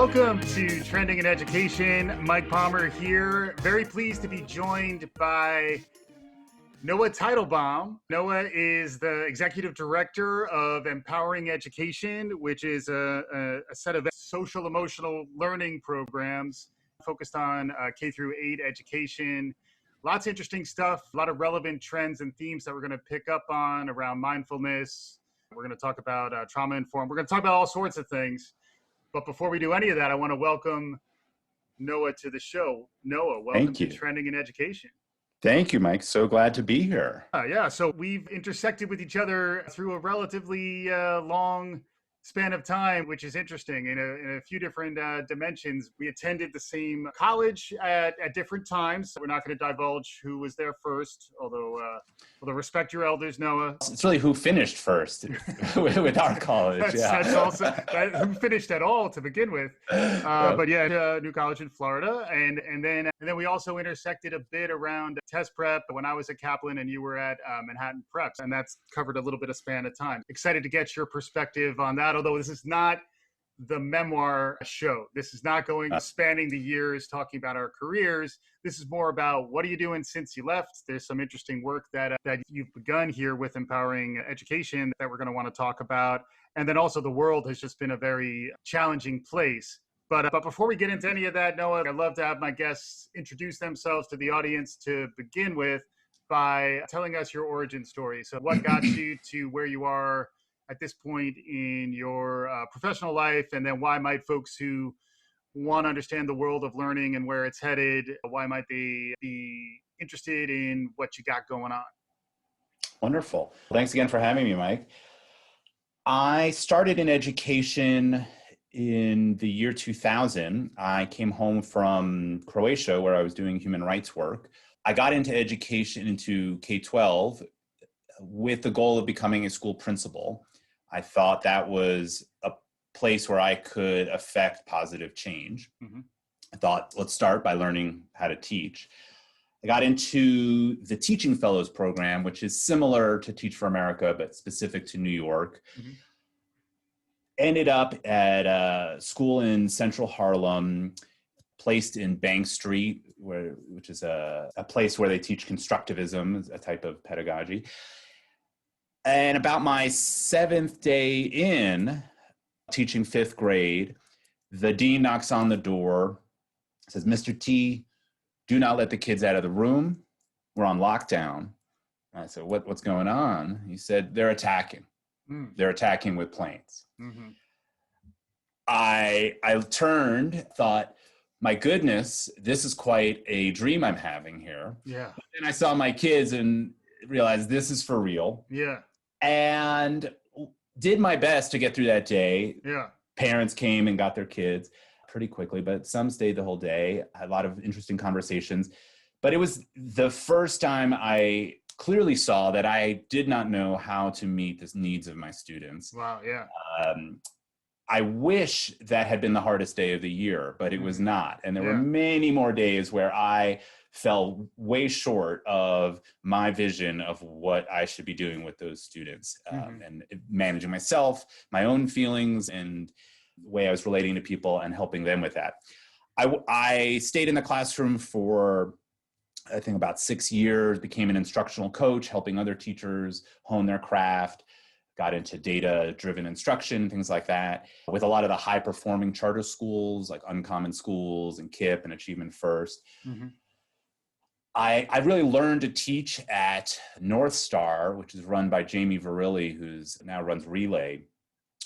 Welcome to Trending in Education. Mike Palmer here. Very pleased to be joined by Noah Teitelbaum. Noah is the Executive Director of Empowering Education, which is a set of social emotional learning programs focused on K through 8 education. Lots of interesting stuff, a lot of relevant trends and themes that we're going to pick up on around mindfulness. We're going to talk about trauma-informed. We're going to talk about all sorts of things. But before we do any of that, I want to welcome Noah to the show. Noah, welcome to Trending in Education. Thank you, Mike. So glad to be here. So we've intersected with each other through a relatively long span of time, which is interesting in a few different dimensions. We attended the same college at different times. We're not going to divulge who was there first, although respect your elders, Noah. It's really who finished first with our college. That's also who finished at all to begin with. But yeah, New College in Florida, and then we also intersected a bit around test prep when I was at Kaplan and you were at Manhattan Preps, and that's covered a little bit of span of time. Excited to get your perspective on that. Although this is not the memoir show. This is not going spanning the years talking about our careers. This is more about what are you doing since you left. There's some interesting work that you've begun here with Empowering Education that we're going to want to talk about. And then also the world has just been a very challenging place. But before we get into any of that, Noah, I'd love to have my guests introduce themselves to the audience to begin with by telling us your origin story. So what got you to where you are at this point in your professional life, and then why might folks who want to understand the world of learning and where it's headed, why might they be interested in what you got going on? Wonderful. Thanks again for having me, Mike. I started in education in the year 2000. I came home from Croatia where I was doing human rights work. I got into education, into K-12, with the goal of becoming a school principal. I thought that was a place where I could affect positive change. Mm-hmm. I thought, let's start by learning how to teach. I got into the Teaching Fellows program, which is similar to Teach for America, but specific to New York. Mm-hmm. Ended up at a school in central Harlem, placed in Bank Street, which is a place where they teach constructivism, a type of pedagogy. And about my 7th day in teaching 5th grade, the dean knocks on the door, says, "Mr. T, do not let the kids out of the room. We're on lockdown." And I said, what's going on? He said, "They're attacking. They're attacking with planes." Mm-hmm. I turned, thought, my goodness, this is quite a dream I'm having here. Yeah. And I saw my kids and realized this is for real. Yeah. And did my best to get through that day. Yeah. Parents came and got their kids pretty quickly, but some stayed the whole day. I had a lot of interesting conversations. But it was the first time I clearly saw that I did not know how to meet the needs of my students. Wow, yeah. I wish that had been the hardest day of the year, but it was not. And there were many more days where I fell way short of my vision of what I should be doing with those students, and managing myself, my own feelings, and the way I was relating to people and helping them with that. I stayed in the classroom for, I think, about 6 years, became an instructional coach, helping other teachers hone their craft, got into data-driven instruction, things like that, with a lot of the high-performing charter schools like Uncommon Schools and KIPP and Achievement First. Mm-hmm. I really learned to teach at North Star, which is run by Jamie Verrilli, who's now runs Relay.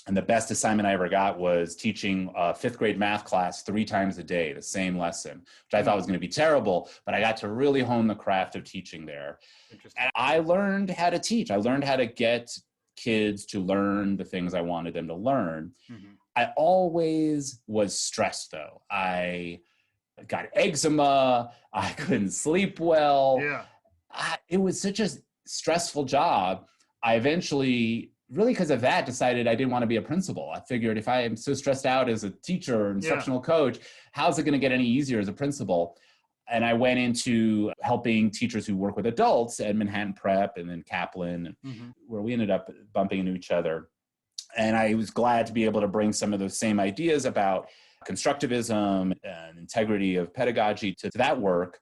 And the best assignment I ever got was teaching a 5th grade math class 3 times a day, the same lesson, which I thought was going to be terrible, but I got to really hone the craft of teaching there. And I learned how to teach. I learned how to get kids to learn the things I wanted them to learn. Mm-hmm. I always was stressed, though. I got eczema. I couldn't sleep well. Yeah. It was such a stressful job. I eventually, really because of that, decided I didn't want to be a principal. I figured if I am so stressed out as a teacher or instructional coach, how's it going to get any easier as a principal? And I went into helping teachers who work with adults at Manhattan Prep and then Kaplan, where we ended up bumping into each other. And I was glad to be able to bring some of those same ideas about constructivism and integrity of pedagogy to that work.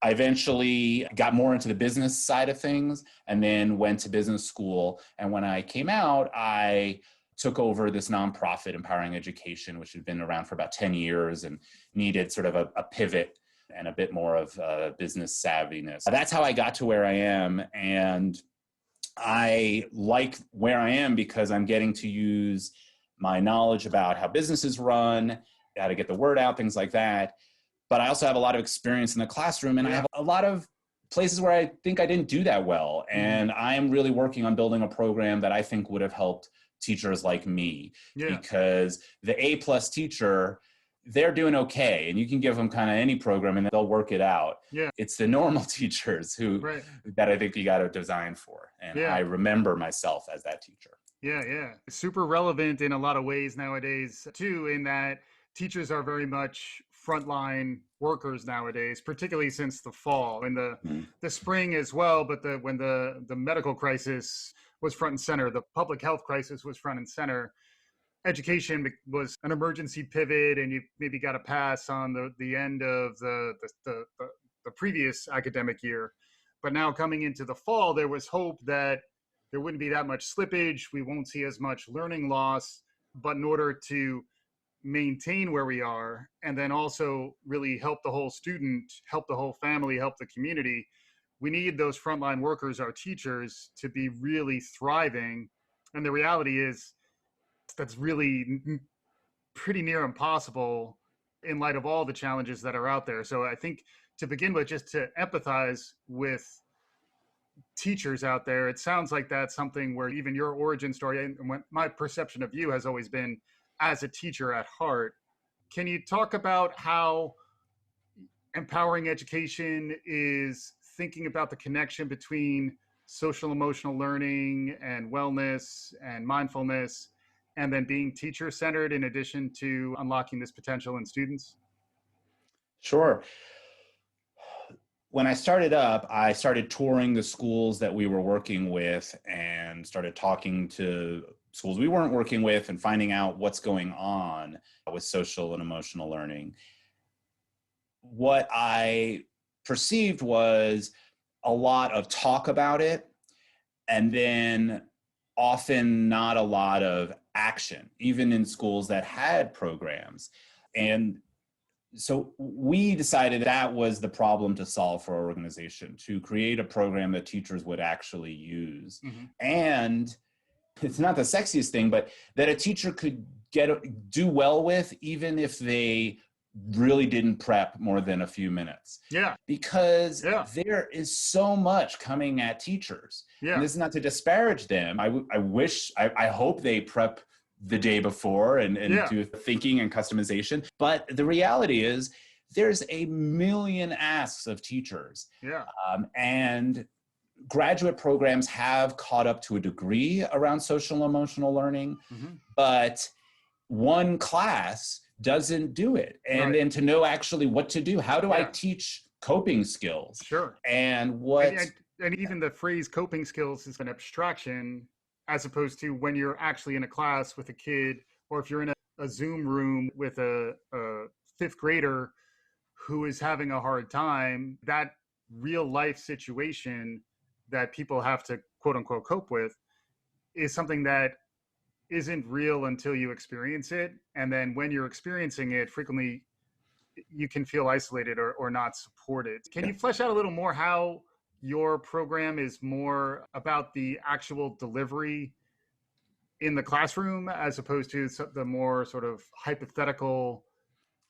I eventually got more into the business side of things and then went to business school. And when I came out, I took over this nonprofit, Empowering Education, which had been around for about 10 years and needed sort of a pivot and a bit more of business savviness. That's how I got to where I am. And I like where I am because I'm getting to use my knowledge about how businesses run, how to get the word out, things like that. But I also have a lot of experience in the classroom, and I have a lot of places where I think I didn't do that well. And I am really working on building a program that I think would have helped teachers like me, because the A+ teacher, they're doing okay, and you can give them kind of any program and they'll work it out. It's the normal teachers who that I think you got to design for. And I remember myself as that teacher. Super relevant in a lot of ways nowadays too, in that teachers are very much frontline workers nowadays, particularly since the fall and the spring as well. But when the medical crisis was front and center, the public health crisis was front and center, education was an emergency pivot, and you maybe got a pass on the end of the previous academic year. But now coming into the fall, there was hope that there wouldn't be that much slippage. We won't see as much learning loss. But in order to maintain where we are, and then also really help the whole student, help the whole family, help the community, we need those frontline workers, our teachers, to be really thriving. And the reality is that's really pretty near impossible in light of all the challenges that are out there. So I think to begin with, just to empathize with teachers out there, it sounds like that's something where even your origin story, and my perception of you has always been as a teacher at heart. Can you talk about how Empowering Education is thinking about the connection between social emotional learning and wellness and mindfulness, and then being teacher-centered in addition to unlocking this potential in students? Sure. When I started up, I started touring the schools that we were working with and started talking to schools we weren't working with and finding out what's going on with social and emotional learning. What I perceived was a lot of talk about it, and then often not a lot of action, even in schools that had programs. And so we decided that was the problem to solve for our organization, to create a program that teachers would actually use. And it's not the sexiest thing, but that a teacher could do well with, even if they really didn't prep more than a few minutes. Because there is so much coming at teachers. And this is not to disparage them. I hope they prep the day before and do thinking and customization. But the reality is there's a million asks of teachers. And graduate programs have caught up to a degree around social and emotional learning, but one class doesn't do it. And then to know actually what to do, how do I teach coping skills? And and even the phrase coping skills is an abstraction, as opposed to when you're actually in a class with a kid, or if you're in a Zoom room with a fifth grader who is having a hard time, that real life situation that people have to quote unquote cope with is something that isn't real until you experience it. And then when you're experiencing it, frequently you can feel isolated or not supported. Can you flesh out a little more how your program is more about the actual delivery in the classroom as opposed to the more sort of hypothetical,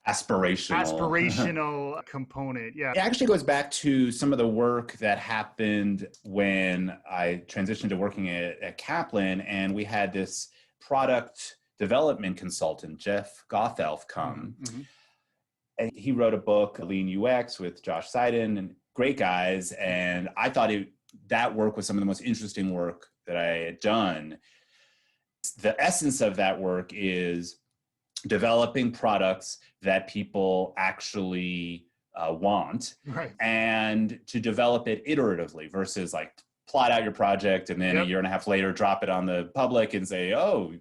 aspirational component? It actually goes back to some of the work that happened when I transitioned to working at Kaplan, and we had this product development consultant, Jeff Gothelf, come. And he wrote a book, Lean UX, with Josh Seiden, and great guys. And I thought that work was some of the most interesting work that I had done. The essence of that work is developing products that people actually want, and to develop it iteratively versus like plot out your project and then a year and a half later drop it on the public and say, oh,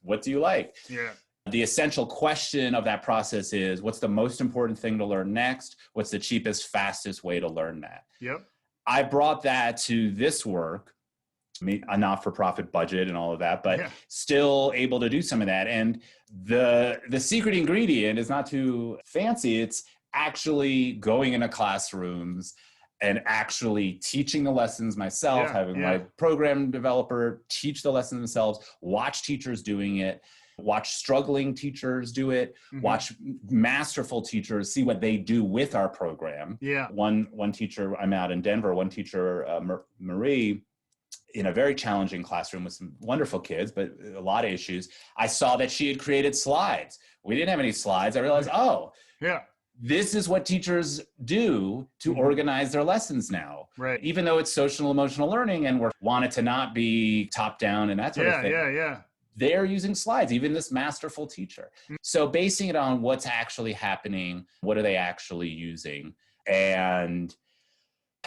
what do you like? Yeah. The essential question of that process is, what's the most important thing to learn next? What's the cheapest, fastest way to learn that? Yep. I brought that to this work, a not-for-profit budget and all of that, but still able to do some of that. And the secret ingredient is not too fancy. It's actually going into classrooms and actually teaching the lessons myself, having my program developer teach the lessons themselves, watch teachers doing it, watch struggling teachers do it, watch masterful teachers see what they do with our program. One teacher, I'm out in Denver, one teacher, Marie, in a very challenging classroom with some wonderful kids, but a lot of issues. I saw that she had created slides. We didn't have any slides. I realized, this is what teachers do to organize their lessons now. Right. Even though it's social emotional learning and we're wanted to not be top down and that sort of thing. They're using slides, even this masterful teacher. So basing it on what's actually happening, what are they actually using? And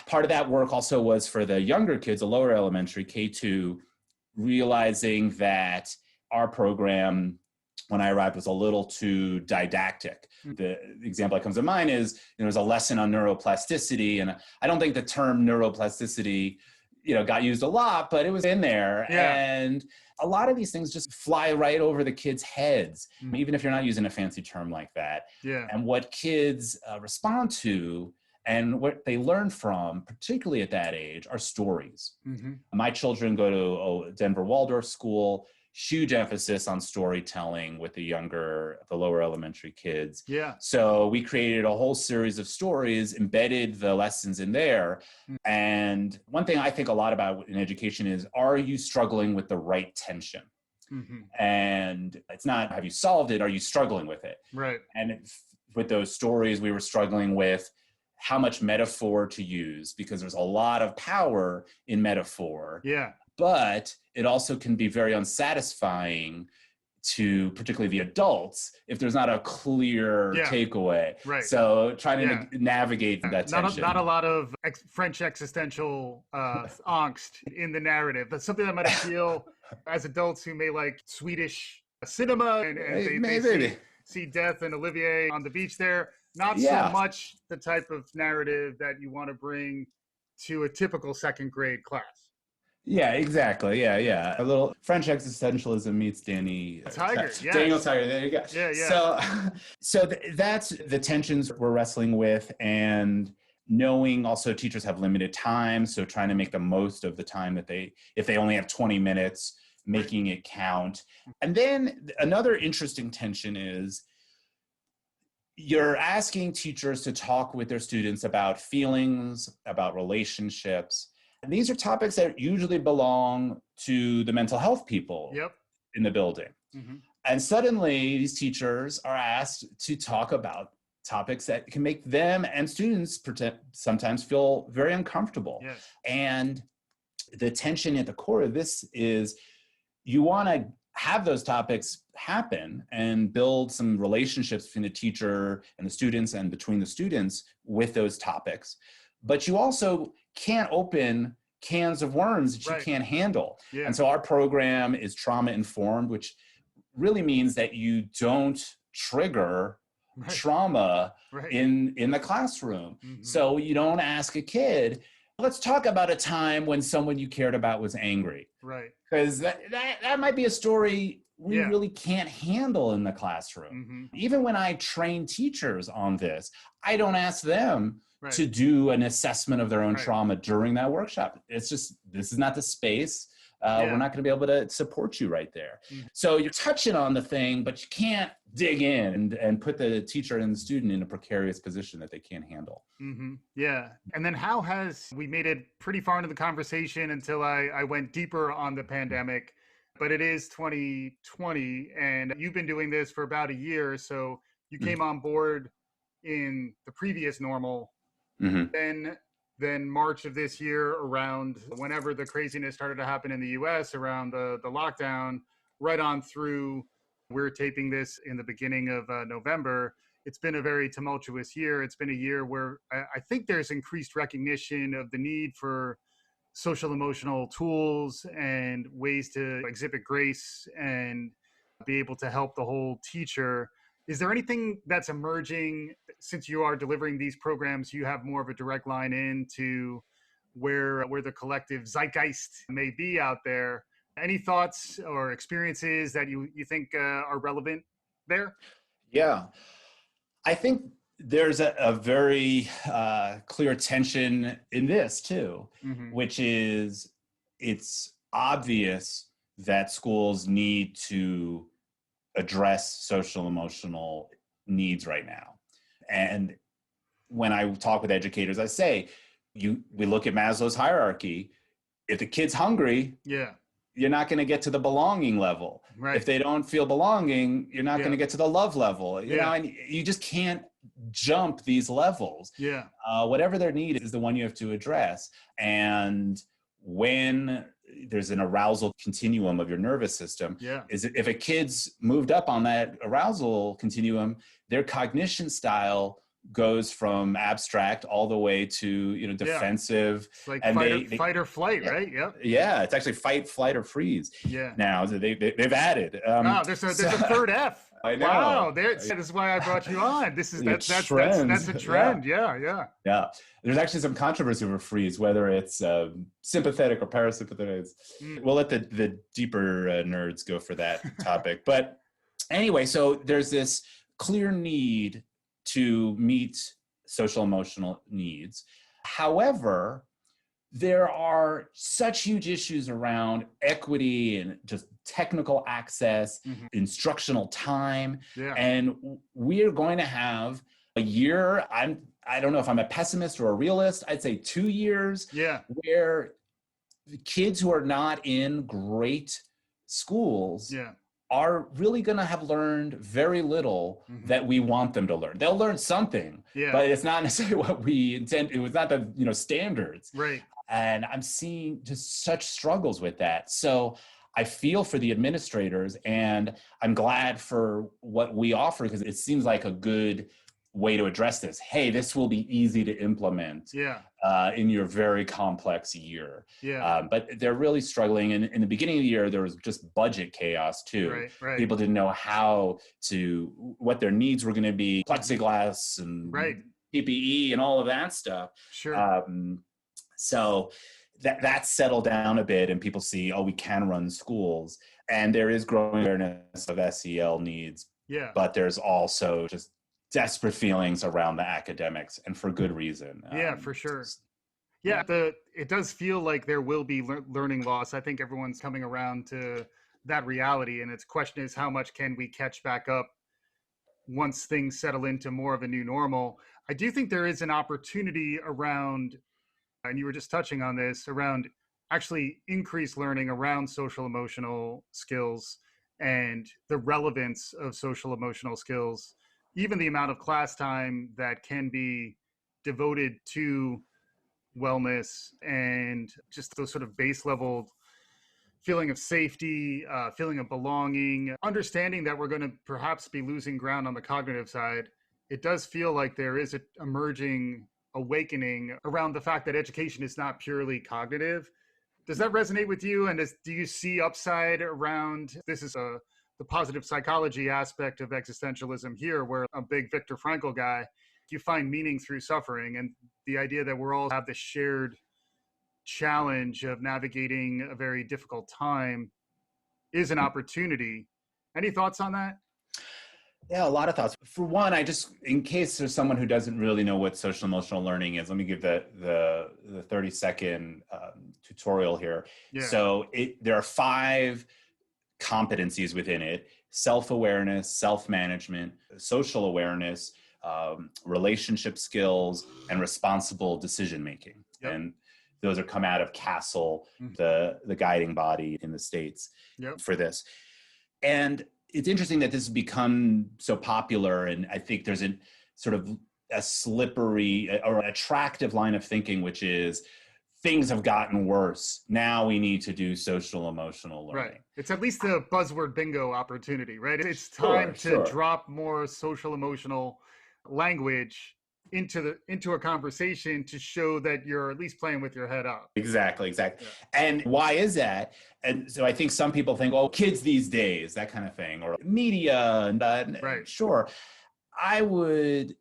part of that work also was for the younger kids, the lower elementary, K2, realizing that our program, when I arrived, was a little too didactic. The example that comes to mind is, there's a lesson on neuroplasticity, and I don't think the term neuroplasticity, got used a lot, but it was in there. And a lot of these things just fly right over the kids' heads, even if you're not using a fancy term like that. And what kids respond to and what they learn from, particularly at that age, are stories. My children go to a Denver Waldorf school, huge emphasis on storytelling with the lower elementary kids. So we created a whole series of stories, embedded the lessons in there. And one thing I think a lot about in education is, are you struggling with the right tension? And it's not, have you solved it? Are you struggling with it? Right. And with those stories, we were struggling with how much metaphor to use, because there's a lot of power in metaphor. But it also can be very unsatisfying to particularly the adults if there's not a clear takeaway. So trying to navigate that tension. Not a lot of French existential angst in the narrative. That's something that might appeal as adults who may like Swedish cinema and they see Death and Olivier on the beach there. Not so much the type of narrative that you want to bring to a typical second grade class. Yeah, exactly. Yeah. A little French existentialism meets Danny Tiger. Daniel Tiger. There you go. So that's the tensions we're wrestling with, and knowing also teachers have limited time, so trying to make the most of the time that if they only have 20 minutes, making it count. And then another interesting tension is, you're asking teachers to talk with their students about feelings, about relationships. And these are topics that usually belong to the mental health people in the building. And suddenly these teachers are asked to talk about topics that can make them and students sometimes feel very uncomfortable. And the tension at the core of this is, you want to have those topics happen and build some relationships between the teacher and the students and between the students with those topics. But you also can't open cans of worms that you can't handle. And so our program is trauma informed, which really means that you don't trigger trauma in the classroom. So you don't ask a kid, let's talk about a time when someone you cared about was angry. Because that might be a story we really can't handle in the classroom. Even when I train teachers on this, I don't ask them to do an assessment of their own trauma during that workshop. It's just, this is not the space. We're not going to be able to support you right there. So you're touching on the thing, but you can't dig in and put the teacher and the student in a precarious position that they can't handle. And then we made it pretty far into the conversation until I went deeper on the pandemic, but it is 2020 and you've been doing this for about a year. So you came on board in the previous normal. Then March of this year, around whenever the craziness started to happen in the US around the lockdown, right on through, we're taping this in the beginning of November. It's been a very tumultuous year. It's been a year where I think there's increased recognition of the need for social emotional tools and ways to exhibit grace and be able to help the whole teacher. Is there anything that's emerging since you are delivering these programs? You have more of a direct line into where the collective zeitgeist may be out there. Any thoughts or experiences that you think are relevant there? Yeah, I think there's a very clear tension in this too, Mm-hmm. which is it's obvious that schools need to address social emotional needs right now. And when I talk with educators, I say, we look at Maslow's hierarchy. If the kid's hungry, Yeah. you're not going to get to the belonging level. Right. If they don't feel belonging, you're not going to get to the love level. You know, and you just can't jump these levels. Yeah. Whatever their need is the one you have to address. And when there's an arousal continuum of your nervous system, is if a kid's moved up on that arousal continuum, their cognition style goes from abstract all the way to defensive. It's like and fight or flight, right? Yeah, it's actually fight, flight, or freeze. Yeah. Now they've added. There's a third F. I know. Wow, that is why I brought you on. That's a trend. Yeah. There's actually some controversy over freeze, whether it's sympathetic or parasympathetic. We'll let the deeper nerds go for that topic. But anyway, so there's this clear need to meet social emotional needs. However, there are such huge issues around equity and just technical access, instructional time. And we are going to have a year, I don't know if I'm a pessimist or a realist, I'd say 2 years where the kids who are not in great schools are really going to have learned very little that we want them to learn. They'll learn something, but it's not necessarily what we intend. It was not the standards. Right. And I'm seeing just such struggles with that. So I feel for the administrators, and I'm glad for what we offer, because it seems like a good way to address this. Hey, this will be easy to implement in your very complex year. But they're really struggling. And in the beginning of the year, there was just budget chaos too. Right. People didn't know what their needs were going to be, plexiglass and PPE and all of that stuff. Sure. So that's settled down a bit, and people see, we can run schools. And there is growing awareness of SEL needs. But there's also just desperate feelings around the academics, and for good reason. For sure. It does feel like there will be learning loss. I think everyone's coming around to that reality, and its question is, how much can we catch back up once things settle into more of a new normal? I do think there is an opportunity around, and you were just touching on this, around actually increased learning around social emotional skills and the relevance of social emotional skills. Even the amount of class time that can be devoted to wellness and just those sort of base level feeling of safety, feeling of belonging, understanding that we're going to perhaps be losing ground on the cognitive side. It does feel like there is an emerging awakening around the fact that education is not purely cognitive. Does that resonate with you? And do you see upside around this? Is the positive psychology aspect of existentialism here, where a big Viktor Frankl guy, you find meaning through suffering, and the idea that we're all have this shared challenge of navigating a very difficult time is an opportunity. Any thoughts on that? Yeah, a lot of thoughts. For one, in case there's someone who doesn't really know what social emotional learning is, let me give the 30-second tutorial here. So there are 5 competencies within it: self-awareness, self-management, social awareness, relationship skills, and responsible decision-making. And those are come out of CASEL, the guiding body in the States for this. And it's interesting that this has become so popular. And I think there's a sort of a slippery or attractive line of thinking, which is, things have gotten worse. Now we need to do social emotional learning. Right. It's at least a buzzword bingo opportunity, right? It's time to drop more social emotional language into a conversation to show that you're at least playing with your head up. Exactly. Yeah. And why is that? And so I think some people think, oh, kids these days, that kind of thing, or media, and Right. Sure. I would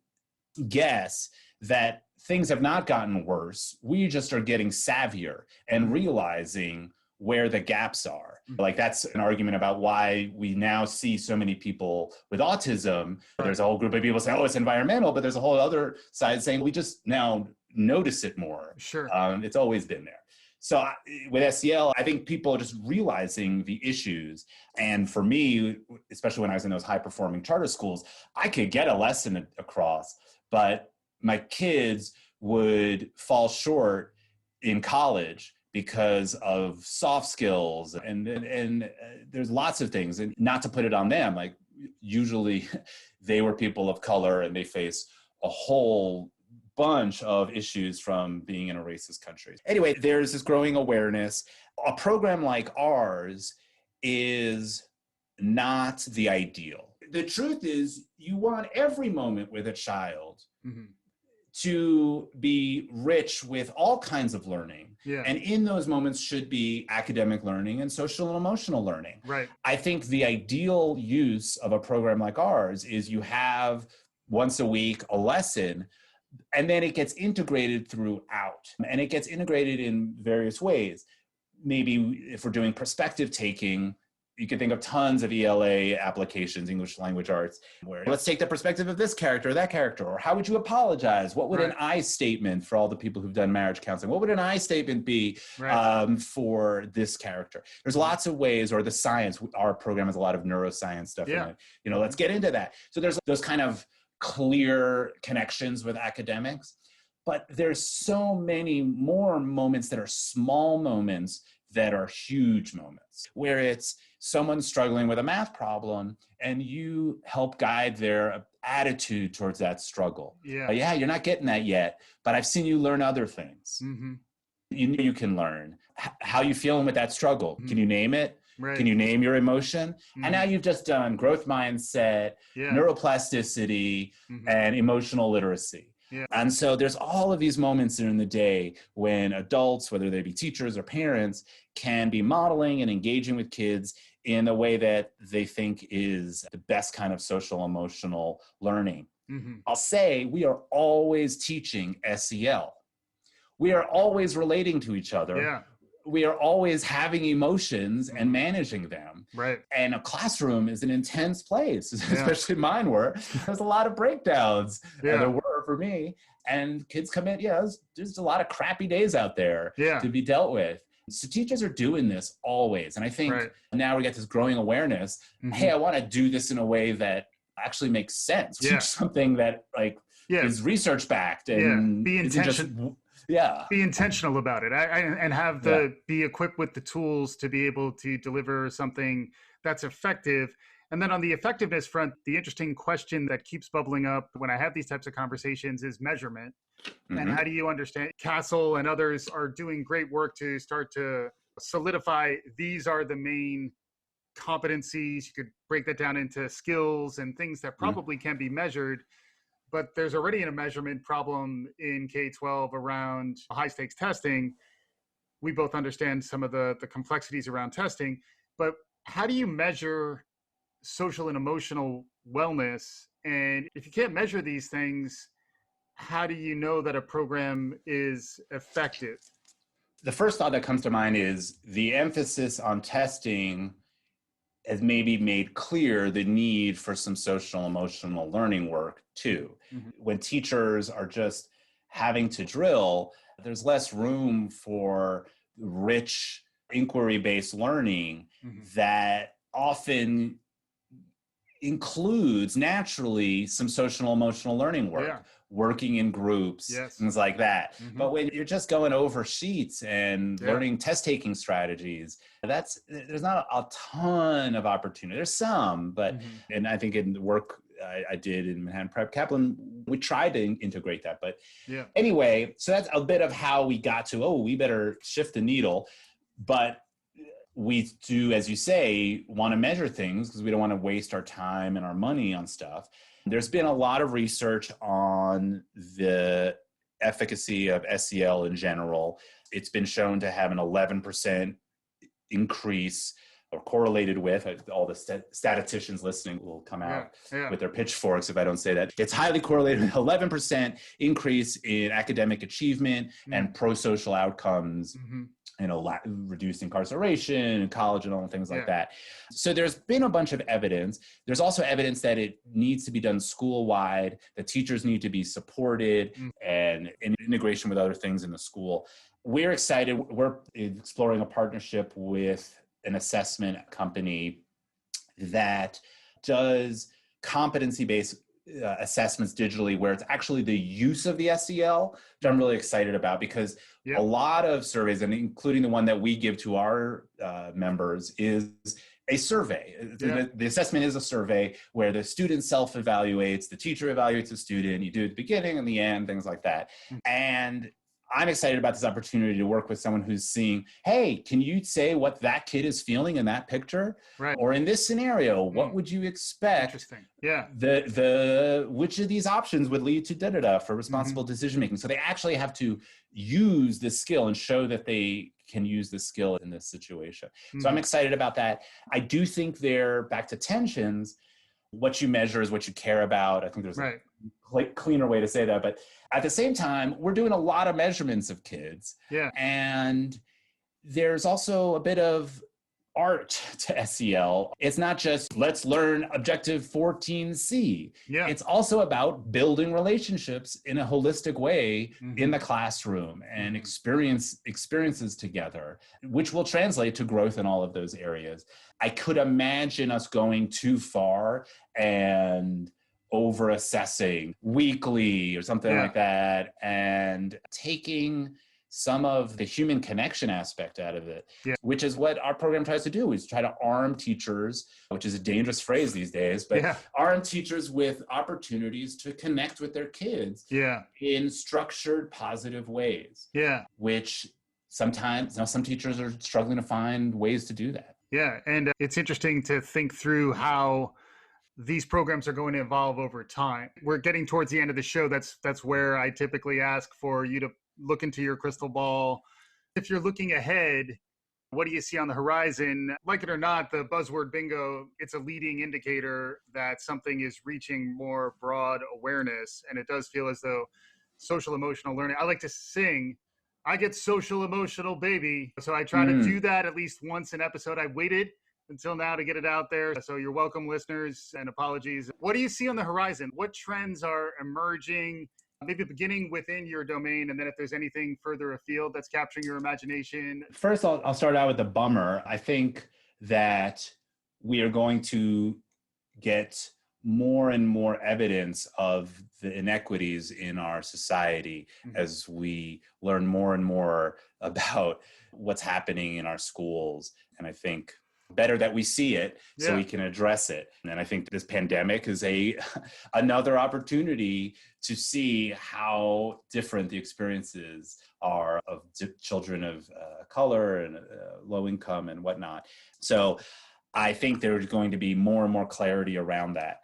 guess that things have not gotten worse. We just are getting savvier and realizing where the gaps are. Like that's an argument about why we now see so many people with autism. Right. There's a whole group of people saying, oh, it's environmental, but there's a whole other side saying we just now notice it more. Sure. It's always been there. So with SEL, I think people are just realizing the issues. And for me, especially when I was in those high performing charter schools, I could get a lesson across, but my kids would fall short in college because of soft skills and there's lots of things, and not to put it on them, like usually they were people of color and they face a whole bunch of issues from being in a racist country. Anyway, there's this growing awareness. A program like ours is not the ideal. The truth is, you want every moment with a child to be rich with all kinds of learning. Yeah. And in those moments should be academic learning and social and emotional learning. Right. I think the ideal use of a program like ours is you have once a week a lesson, and then it gets integrated throughout. And it gets integrated in various ways. Maybe if we're doing perspective taking, you can think of tons of ELA applications, English language arts, where let's take the perspective of this character or that character, or how would you apologize? What would an I statement, for all the people who've done marriage counseling, what would an I statement be for this character? There's lots of ways, or the science, our program has a lot of neuroscience stuff in it. You know, let's get into that. So there's those kind of clear connections with academics, but there's so many more moments that are small moments that are huge moments, where it's someone struggling with a math problem and you help guide their attitude towards that struggle. Yeah, you're not getting that yet, but I've seen you learn other things. You can learn. How you feeling with that struggle? Can you name it? Right. Can you name your emotion? And now you've just done growth mindset, neuroplasticity, and emotional literacy. Yeah. And so there's all of these moments during the day when adults, whether they be teachers or parents, can be modeling and engaging with kids in a way that they think is the best kind of social emotional learning. I'll say we are always teaching SEL. We are always relating to each other. Yeah. We are always having emotions and managing them. Right. And a classroom is an intense place, especially mine were. There's a lot of breakdowns. There were for me. And kids come in, there's a lot of crappy days out there to be dealt with. So teachers are doing this always. And I think now we get this growing awareness. Hey, I want to do this in a way that actually makes sense. Teach something that is research backed and be intentional. Be intentional about it and have be equipped with the tools to be able to deliver something that's effective. And then on the effectiveness front, the interesting question that keeps bubbling up when I have these types of conversations is measurement. And how do you understand? Castle and others are doing great work to start to solidify these are the main competencies. You could break that down into skills and things that probably can be measured. But there's already a measurement problem in K-12 around high-stakes testing. We both understand some of the complexities around testing, but how do you measure social and emotional wellness? And if you can't measure these things, how do you know that a program is effective? The first thought that comes to mind is the emphasis on testing has maybe made clear the need for some social emotional learning work too. When teachers are just having to drill, there's less room for rich inquiry-based learning that often includes naturally some social emotional learning work, working in groups, things like that. But when you're just going over sheets and learning test taking strategies, there's not a ton of opportunity. There's some, but and I think in the work I did in Manhattan Prep Kaplan, we tried to integrate that. But anyway, so that's a bit of how we got to, we better shift the needle. But we do, as you say, want to measure things because we don't want to waste our time and our money on stuff. There's been a lot of research on the efficacy of SEL in general. It's been shown to have an 11% increase, or correlated with, all the statisticians listening will come out with their pitchforks if I don't say that. It's highly correlated with 11% increase in academic achievement and pro-social outcomes, reduced incarceration, college, and all things like that. So there's been a bunch of evidence. There's also evidence that it needs to be done school-wide, that teachers need to be supported, and in integration with other things in the school. We're excited. We're exploring a partnership with an assessment company that does competency-based assessments digitally, where it's actually the use of the SEL, which I'm really excited about, because a lot of surveys, and including the one that we give to our members, is a survey. The assessment is a survey where the student self-evaluates, the teacher evaluates the student, you do it at the beginning and the end, things like that. And I'm excited about this opportunity to work with someone who's seeing, hey, can you say what that kid is feeling in that picture? Right. Or in this scenario, what would you expect? Interesting. Yeah. Which of these options would lead to da-da-da for responsible decision making? So they actually have to use this skill and show that they can use this skill in this situation. So I'm excited about that. I do think they're back to tensions. What you measure is what you care about. I think there's a cleaner way to say that. But at the same time, we're doing a lot of measurements of kids. Yeah. And there's also a bit of art to SEL. It's not just let's learn objective 14C. Yeah. It's also about building relationships in a holistic way in the classroom and experiences together, which will translate to growth in all of those areas. I could imagine us going too far and over assessing weekly or something like that, and taking some of the human connection aspect out of it, which is what our program tries to do, is try to arm teachers, which is a dangerous phrase these days, but arm teachers with opportunities to connect with their kids in structured, positive ways, which sometimes, some teachers are struggling to find ways to do that. Yeah, and it's interesting to think through how these programs are going to evolve over time. We're getting towards the end of the show. That's where I typically ask for you to look into your crystal ball. If you're looking ahead, what do you see on the horizon? Like it or not, the buzzword bingo, it's a leading indicator that something is reaching more broad awareness. And it does feel as though social emotional learning, I like to sing, I get social emotional baby. So I try to do that at least once an episode. I waited until now to get it out there. So you're welcome, listeners, and apologies. What do you see on the horizon? What trends are emerging, maybe beginning within your domain, and then if there's anything further afield that's capturing your imagination? First, I'll start out with the bummer. I think that we are going to get more and more evidence of the inequities in our society as we learn more and more about what's happening in our schools. And I think better that we see it so we can address it. And I think this pandemic is another opportunity to see how different the experiences are of children of color and low income and whatnot. So I think there's going to be more and more clarity around that.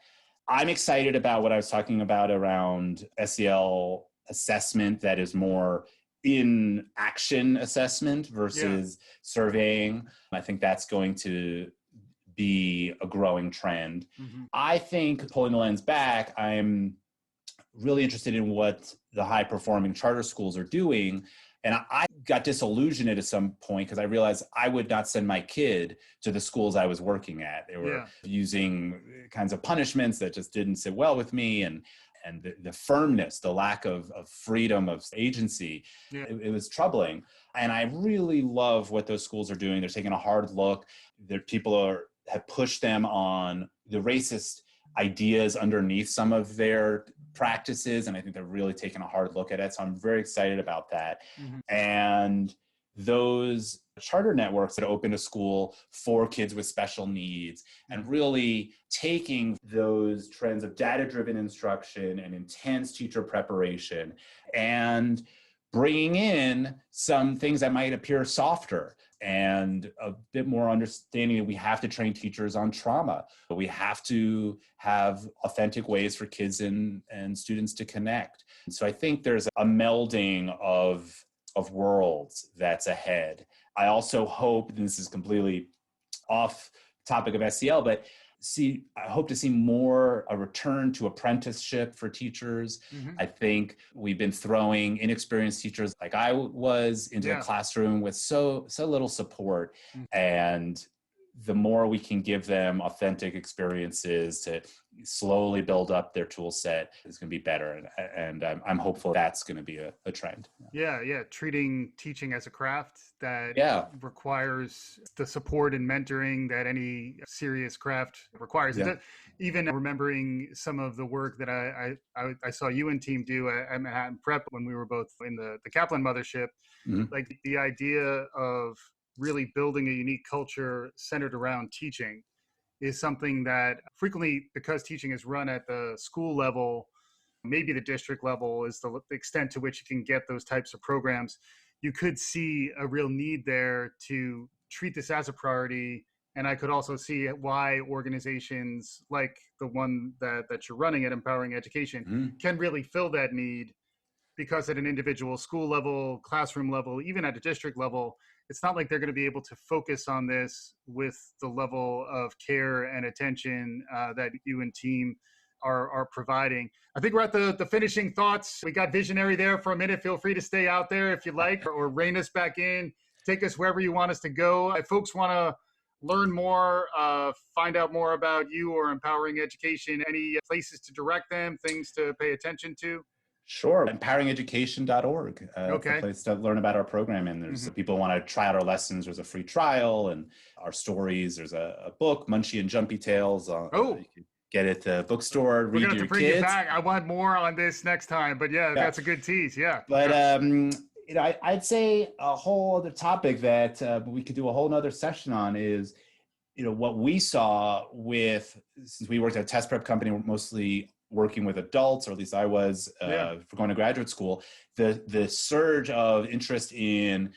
I'm excited about what I was talking about around SEL assessment that is more in action assessment versus surveying. I think that's going to be a growing trend. I think, pulling the lens back, I'm really interested in what the high performing charter schools are doing. And I got disillusioned at some point because I realized I would not send my kid to the schools I was working at. They were using kinds of punishments that just didn't sit well with me. And the firmness, the lack of freedom of agency, it was troubling. And I really love what those schools are doing. They're taking a hard look. People have pushed them on the racist ideas underneath some of their practices. And I think they're really taking a hard look at it. So I'm very excited about that. And those charter networks that open a school for kids with special needs and really taking those trends of data-driven instruction and intense teacher preparation and bringing in some things that might appear softer and a bit more understanding that we have to train teachers on trauma. We have to have authentic ways for kids and students to connect. And so I think there's a melding of worlds that's ahead. I also hope, and this is completely off topic of SEL, but I hope to see more a return to apprenticeship for teachers. Mm-hmm. I think we've been throwing inexperienced teachers like I was into the classroom with so little support. Mm-hmm. And the more we can give them authentic experiences to slowly build up their tool set is going to be better. And I'm hopeful that's going to be a trend. Yeah. Treating teaching as a craft that requires the support and mentoring that any serious craft requires. Yeah. Even remembering some of the work that I saw you and team do at Manhattan Prep when we were both in the Kaplan mothership, mm-hmm. like the idea of really building a unique culture centered around teaching is something that frequently, because teaching is run at the school level, maybe the district level is the extent to which you can get those types of programs. You could see a real need there to treat this as a priority. And I could also see why organizations like the one that you're running at Empowering Education mm-hmm. can really fill that need, because at an individual school level, classroom level, even at a district level, it's not like they're going to be able to focus on this with the level of care and attention that you and team are providing. I think we're at the finishing thoughts. We got visionary there for a minute. Feel free to stay out there if you like, or rein us back in. Take us wherever you want us to go. If folks want to learn more, find out more about you or Empowering Education, any places to direct them, things to pay attention to? Sure. EmpoweringEducation.org. Okay. It's a place to learn about our program. And there's mm-hmm. people want to try out our lessons. There's a free trial and our stories. There's a book, Munchie and Jumpy Tales. You can get it at the bookstore, read to your kids. We're going to have to bring it back. I want more on this next time. But that's a good tease. Yeah. But I'd say a whole other topic that we could do a whole nother session on is, what we saw since we worked at a test prep company, mostly working with adults, or at least I was for going to graduate school, the surge of interest in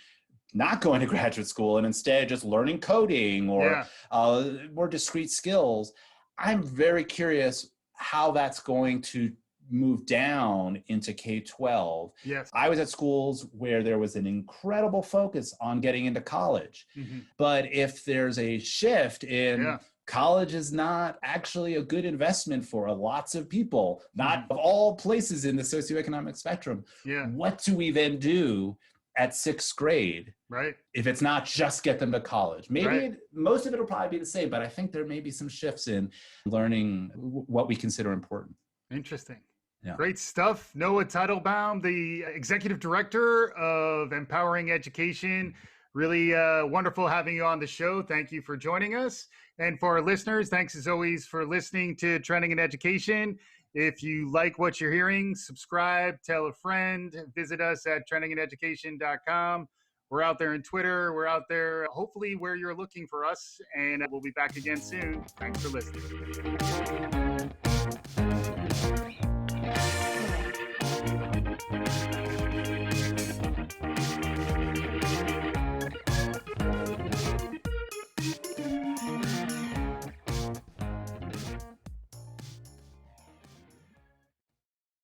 not going to graduate school and instead just learning coding or more discrete skills. I'm very curious how that's going to move down into K-12. Yes. I was at schools where there was an incredible focus on getting into college. Mm-hmm. But if there's a shift in college is not actually a good investment for lots of people, not of all places in the socioeconomic spectrum. Yeah. What do we then do at sixth grade? Right. If it's not just get them to college, maybe most of it will probably be the same, but I think there may be some shifts in learning what we consider important. Interesting. Yeah. Great stuff. Noah Teitelbaum, the Executive Director of Empowering Education. Really wonderful having you on the show. Thank you for joining us. And for our listeners, thanks as always for listening to Trending in Education. If you like what you're hearing, subscribe, tell a friend, visit us at trendingineducation.com. We're out there on Twitter. We're out there, hopefully, where you're looking for us. And we'll be back again soon. Thanks for listening.